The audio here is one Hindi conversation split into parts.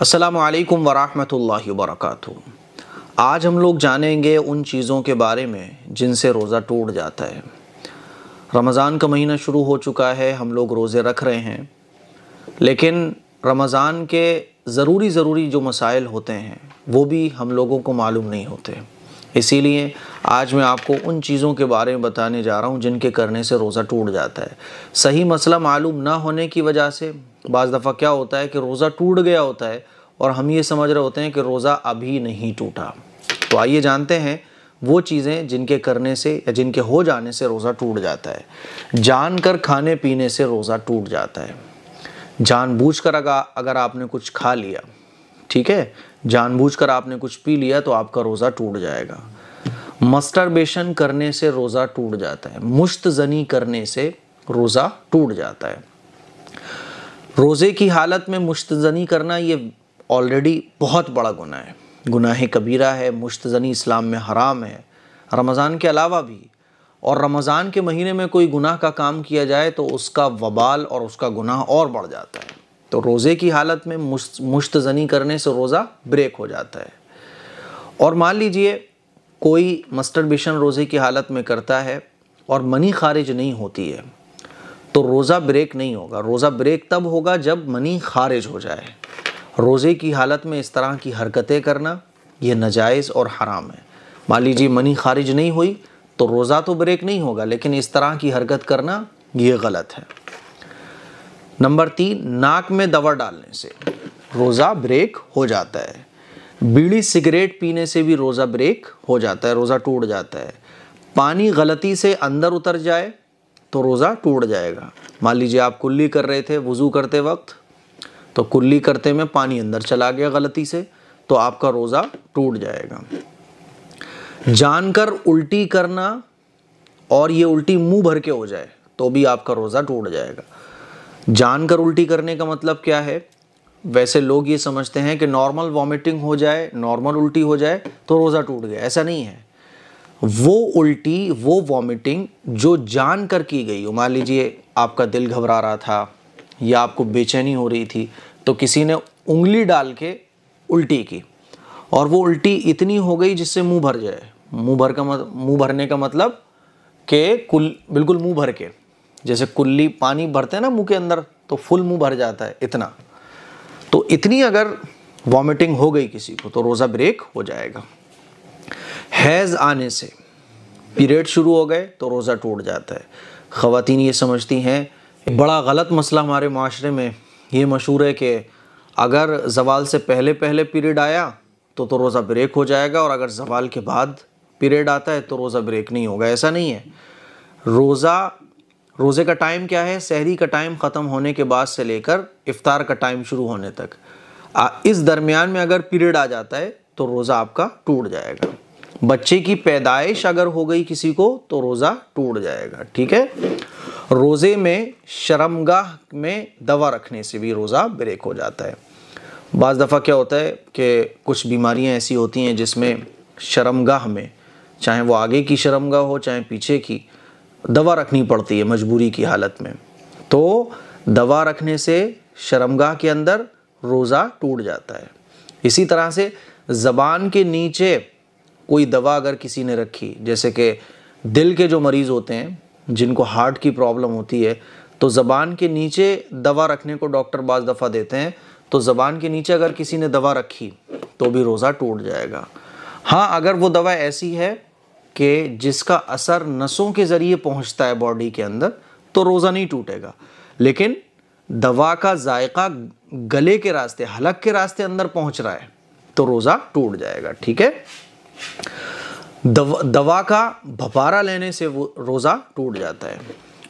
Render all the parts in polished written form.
अस्सलामु अलैकुम वरहमतुल्लाहि वबरकातुहू। आज हम लोग जानेंगे उन चीज़ों के बारे में जिनसे रोज़ा टूट जाता है। रमज़ान का महीना शुरू हो चुका है, हम लोग रोज़े रख रहे हैं, लेकिन रमज़ान के ज़रूरी जो मसाइल होते हैं वो भी हम लोगों को मालूम नहीं होते। इसीलिए आज मैं आपको उन चीज़ों के बारे में बताने जा रहा हूँ जिनके करने से रोज़ा टूट जाता है। सही मसला मालूम ना होने की वजह से बाज़ दफ़ा क्या होता है कि रोज़ा टूट गया होता है और हम ये समझ रहे होते हैं कि रोज़ा अभी नहीं टूटा। तो आइए जानते हैं वो चीज़ें जिनके करने से या जिनके हो जाने से रोज़ा टूट जाता है। जानकर खाने पीने से रोज़ा टूट जाता है। जानबूझकर अगर आपने कुछ खा लिया, ठीक है, जानबूझकर आपने कुछ पी लिया तो आपका रोज़ा टूट जाएगा। मस्टरबेशन करने से रोज़ा टूट जाता है। मुश्तज़नी करने से रोज़ा टूट जाता है। रोज़े की हालत में मुश्तज़नी करना ये ऑलरेडी बहुत बड़ा गुनाह है, गुनाह कबीरा है। मुश्तज़नी इस्लाम में हराम है, रमज़ान के अलावा भी। और रमज़ान के महीने में कोई गुनाह का काम किया जाए तो उसका वबाल और उसका गुनाह और बढ़ जाता है। तो रोज़े की हालत में मुश्तज़नी करने से रोज़ा ब्रेक हो जाता है। और मान लीजिए कोई मस्टरबेशन रोज़े की हालत में करता है और मनी खारिज नहीं होती है तो रोज़ा ब्रेक नहीं होगा। रोज़ा ब्रेक तब होगा जब मनी खारिज हो जाए। रोज़े की हालत में इस तरह की हरकतें करना ये नाजायज़ और हराम है। मान लीजिए मनी खारिज नहीं हुई तो रोज़ा तो ब्रेक नहीं होगा, लेकिन इस तरह की हरकत करना ये गलत है। नंबर 3, नाक में दवा डालने से रोज़ा ब्रेक हो जाता है। बीड़ी सिगरेट पीने से भी रोज़ा ब्रेक हो जाता है, रोज़ा टूट जाता है। पानी गलती से अंदर उतर जाए तो रोज़ा टूट जाएगा। मान लीजिए आप कुल्ली कर रहे थे वज़ू करते वक्त, तो कुल्ली करते में पानी अंदर चला गया गलती से, तो आपका रोज़ा टूट जाएगा। जानकर उल्टी करना और ये उल्टी मुंह भर के हो जाए तो भी आपका रोज़ा टूट जाएगा। जानकर उल्टी करने का मतलब क्या है? वैसे लोग ये समझते हैं कि नॉर्मल वॉमिटिंग हो जाए, नॉर्मल उल्टी हो जाए तो रोज़ा टूट गया। ऐसा नहीं है। वो उल्टी, वो वॉमिटिंग जो जानकर की गई हो, मान लीजिए आपका दिल घबरा रहा था या आपको बेचैनी हो रही थी तो किसी ने उंगली डाल के उल्टी की और वो उल्टी इतनी हो गई जिससे मुंह भर जाए। मुंह भरने का मतलब कि बिल्कुल मुंह भर के, जैसे कुल्ली पानी भरते हैं ना मुंह के अंदर तो फुल मुंह भर जाता है, इतना। तो इतनी अगर वॉमिटिंग हो गई किसी को तो रोज़ा ब्रेक हो जाएगा। हैज़ आने से, पीरियड शुरू हो गए तो रोज़ा टूट जाता है। ख़वातीन ये समझती हैं, बड़ा गलत मसला हमारे माशरे में ये मशहूर है कि अगर ज़वाल से पहले पीरियड आया तो रोज़ा ब्रेक हो जाएगा और अगर ज़वाल के बाद पीरियड आता है तो रोज़ा ब्रेक नहीं होगा। ऐसा नहीं है। रोज़े का टाइम क्या है? सहरी का टाइम ख़त्म होने के बाद से लेकर इफ्तार का टाइम शुरू होने तक, इस दरमियान में अगर पीरियड आ जाता है तो रोज़ा आपका टूट जाएगा। बच्चे की पैदाइश अगर हो गई किसी को तो रोज़ा टूट जाएगा, ठीक है। रोज़े में शर्मगाह में दवा रखने से भी रोज़ा ब्रेक हो जाता है। बाज़ दफ़ा क्या होता है कि कुछ बीमारियां ऐसी होती हैं जिसमें शर्मगाह में, चाहे वो आगे की शर्मगाह हो चाहे पीछे की, दवा रखनी पड़ती है मजबूरी की हालत में। तो दवा रखने से शर्मगाह के अंदर रोज़ा टूट जाता है। इसी तरह से ज़बान के नीचे कोई दवा अगर किसी ने रखी, जैसे कि दिल के जो मरीज़ होते हैं जिनको हार्ट की प्रॉब्लम होती है तो ज़बान के नीचे दवा रखने को डॉक्टर बाज़ दफ़ा देते हैं। तो ज़बान के नीचे अगर किसी ने दवा रखी तो भी रोज़ा टूट जाएगा। हाँ, अगर वो दवा ऐसी है कि जिसका असर नसों के ज़रिए पहुंचता है बॉडी के अंदर तो रोज़ा नहीं टूटेगा, लेकिन दवा का जायका गले के रास्ते, हलक के रास्ते अंदर पहुंच रहा है तो रोज़ा टूट जाएगा, ठीक है। दवा का भपारा लेने से वो रोज़ा टूट जाता है।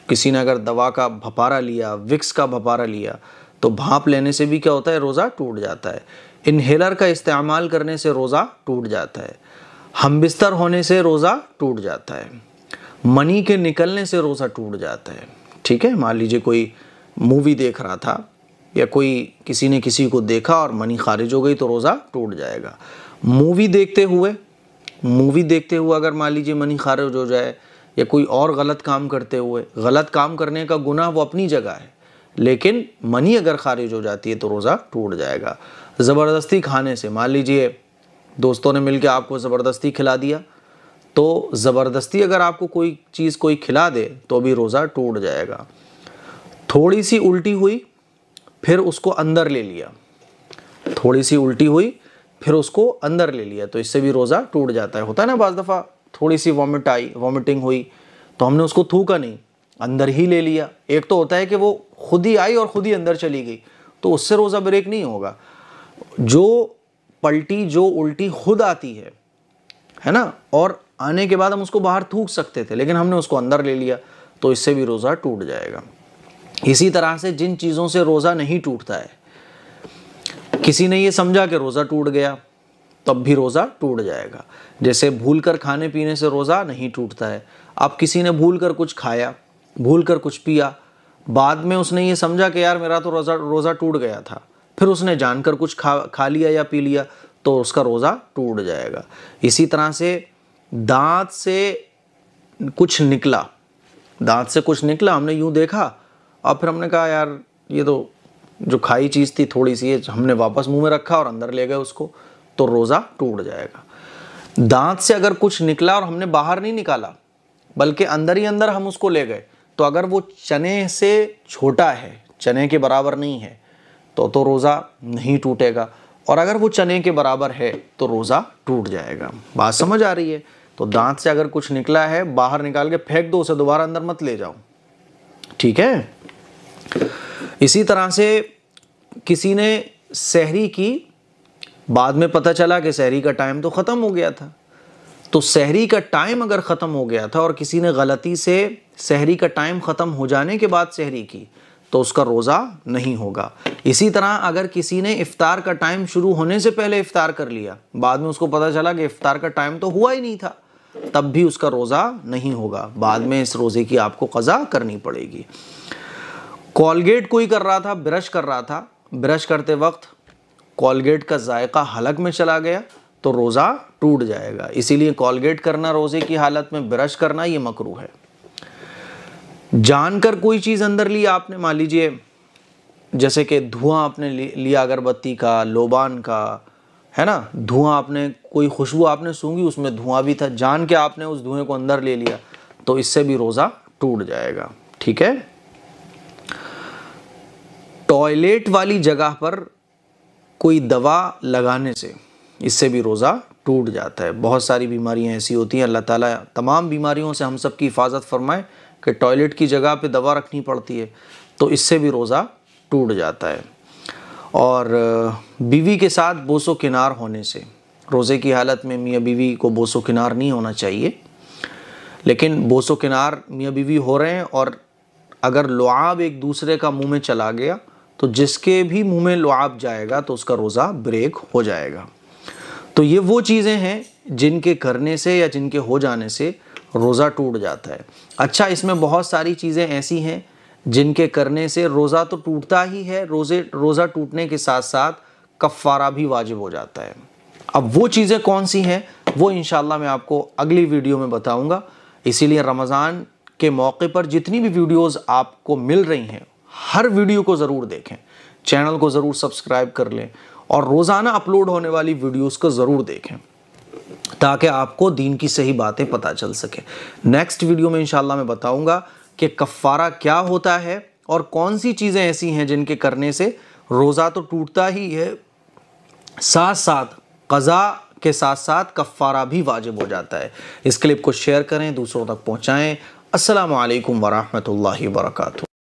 किसी ने अगर दवा का भपारा लिया, विक्स का भपारा लिया, तो भाप लेने से भी क्या होता है? रोज़ा टूट जाता है। इन्हेलर का इस्तेमाल करने से रोज़ा टूट जाता है। हम बिस्तर होने से रोज़ा टूट जाता है। मनी के निकलने से रोज़ा टूट जाता है, ठीक है। मान लीजिए कोई मूवी देख रहा था या किसी ने किसी को देखा और मनी खारिज हो गई तो रोज़ा टूट जाएगा। मूवी देखते हुए अगर मान लीजिए मनी खारिज हो जाए या कोई और गलत काम करते हुए, गलत काम करने का गुनाह वो अपनी जगह है, लेकिन मनी अगर खारिज हो जाती है तो रोज़ा टूट जाएगा। ज़बरदस्ती खाने से, मान लीजिए दोस्तों ने मिलकर आपको ज़बरदस्ती खिला दिया, तो ज़बरदस्ती अगर आपको कोई चीज़ कोई खिला दे तो भी रोज़ा टूट जाएगा। थोड़ी सी उल्टी हुई फिर उसको अंदर ले लिया, थोड़ी सी उल्टी हुई फिर उसको अंदर ले लिया, तो इससे भी रोज़ा टूट जाता है। होता है ना बाज़ दफ़ा थोड़ी सी वॉमिटिंग हुई तो हमने उसको थूका नहीं, अंदर ही ले लिया। एक तो होता है कि वो खुद ही आई और खुद ही अंदर चली गई, तो उससे रोज़ा ब्रेक नहीं होगा। जो पलटी जो उल्टी खुद आती है ना, और आने के बाद हम उसको बाहर थूक सकते थे लेकिन हमने उसको अंदर ले लिया, तो इससे भी रोज़ा टूट जाएगा। इसी तरह से जिन चीज़ों से रोज़ा नहीं टूटता है, किसी ने ये समझा कि रोज़ा टूट गया, तब भी रोज़ा टूट जाएगा। जैसे भूलकर खाने पीने से रोज़ा नहीं टूटता है। अब किसी ने भूलकर कुछ खाया, भूलकर कुछ पिया, बाद में उसने ये समझा कि यार मेरा तो रोज़ा टूट गया था, फिर उसने जानकर कुछ खा लिया या पी लिया, तो उसका रोज़ा टूट जाएगा। इसी तरह से दांत से कुछ निकला, हमने यूँ देखा और फिर हमने कहा यार ये तो जो खाई चीज़ थी थोड़ी सी है, हमने वापस मुंह में रखा और अंदर ले गए उसको, तो रोज़ा टूट जाएगा। दांत से अगर कुछ निकला और हमने बाहर नहीं निकाला बल्कि अंदर ही अंदर हम उसको ले गए, तो अगर वो चने से छोटा है, चने के बराबर नहीं है, तो रोज़ा नहीं टूटेगा, और अगर वो चने के बराबर है तो रोज़ा टूट जाएगा। बात समझ आ रही है? तो दांत से अगर कुछ निकला है बाहर निकाल के फेंक दो, उसे दोबारा अंदर मत ले जाओ, ठीक है। इसी तरह से किसी ने सहरी की, बाद में पता चला कि सहरी का टाइम तो ख़त्म हो गया था, तो सहरी का टाइम अगर ख़त्म हो गया था और किसी ने गलती से सहरी का टाइम ख़त्म हो जाने के बाद सहरी की, तो उसका रोज़ा नहीं होगा। इसी तरह अगर किसी ने इफ्तार का टाइम शुरू होने से पहले इफ्तार कर लिया, बाद में उसको पता चला कि इफ्तार का टाइम तो हुआ ही नहीं था, तब भी उसका रोज़ा नहीं होगा। बाद में इस रोज़े की आपको क़ज़ा करनी पड़ेगी। कॉलगेट कोई कर रहा था, ब्रश कर रहा था, ब्रश करते वक्त कॉलगेट का जायका हलक में चला गया, तो रोज़ा टूट जाएगा। इसीलिए कॉलगेट करना रोज़े की हालत में, ब्रश करना ये मकरूह है। जानकर कोई चीज़ अंदर ली आपने, मान लीजिए जैसे कि धुआं आपने लिया अगरबत्ती का, लोबान का, है ना, धुआं आपने कोई खुशबू आपने सूंघी उसमें धुआं भी था, जान के आपने उस धुएं को अंदर ले लिया, तो इससे भी रोज़ा टूट जाएगा, ठीक है। टॉयलेट वाली जगह पर कोई दवा लगाने से, इससे भी रोज़ा टूट जाता है। बहुत सारी बीमारियां ऐसी होती हैं, अल्लाह ताला तमाम बीमारियों से हम सब की हिफाजत फरमाए, कि टॉयलेट की जगह पे दवा रखनी पड़ती है, तो इससे भी रोज़ा टूट जाता है। और बीवी के साथ बोसो किनार होने से, रोज़े की हालत में मियाँ बीवी को बोसो किनार नहीं होना चाहिए, लेकिन बोसो किनार मियाँ बीवी हो रहे हैं और अगर लुआब एक दूसरे का मुंह में चला गया, तो जिसके भी मुंह में लुआब जाएगा तो उसका रोज़ा ब्रेक हो जाएगा। तो ये वो चीज़ें हैं जिनके करने से या जिनके हो जाने से रोज़ा टूट जाता है। अच्छा, इसमें बहुत सारी चीज़ें ऐसी हैं जिनके करने से रोज़ा तो टूटता ही है, रोज़ा टूटने के साथ साथ कफ़ारा भी वाजिब हो जाता है। अब वो चीज़ें कौन सी हैं वो इंशाअल्लाह मैं आपको अगली वीडियो में बताऊंगा। इसीलिए रमज़ान के मौके पर जितनी भी वीडियोज़ आपको मिल रही हैं, हर वीडियो को ज़रूर देखें, चैनल को ज़रूर सब्सक्राइब कर लें और रोज़ाना अपलोड होने वाली वीडियोज़ को ज़रूर देखें, ताकि आपको दीन की सही बातें पता चल सके। नेक्स्ट वीडियो में इंशाअल्लाह मैं बताऊंगा कि कफ़ारा क्या होता है और कौन सी चीज़ें ऐसी हैं जिनके करने से रोज़ा तो टूटता ही है, साथ साथ क़ज़ा के साथ साथ कफ़ारा भी वाजिब हो जाता है। इस क्लिप को शेयर करें, दूसरों तक पहुँचाएँ। अस्सलामु अलैकुम वरहमतुल्लाहि वबरकातुहू।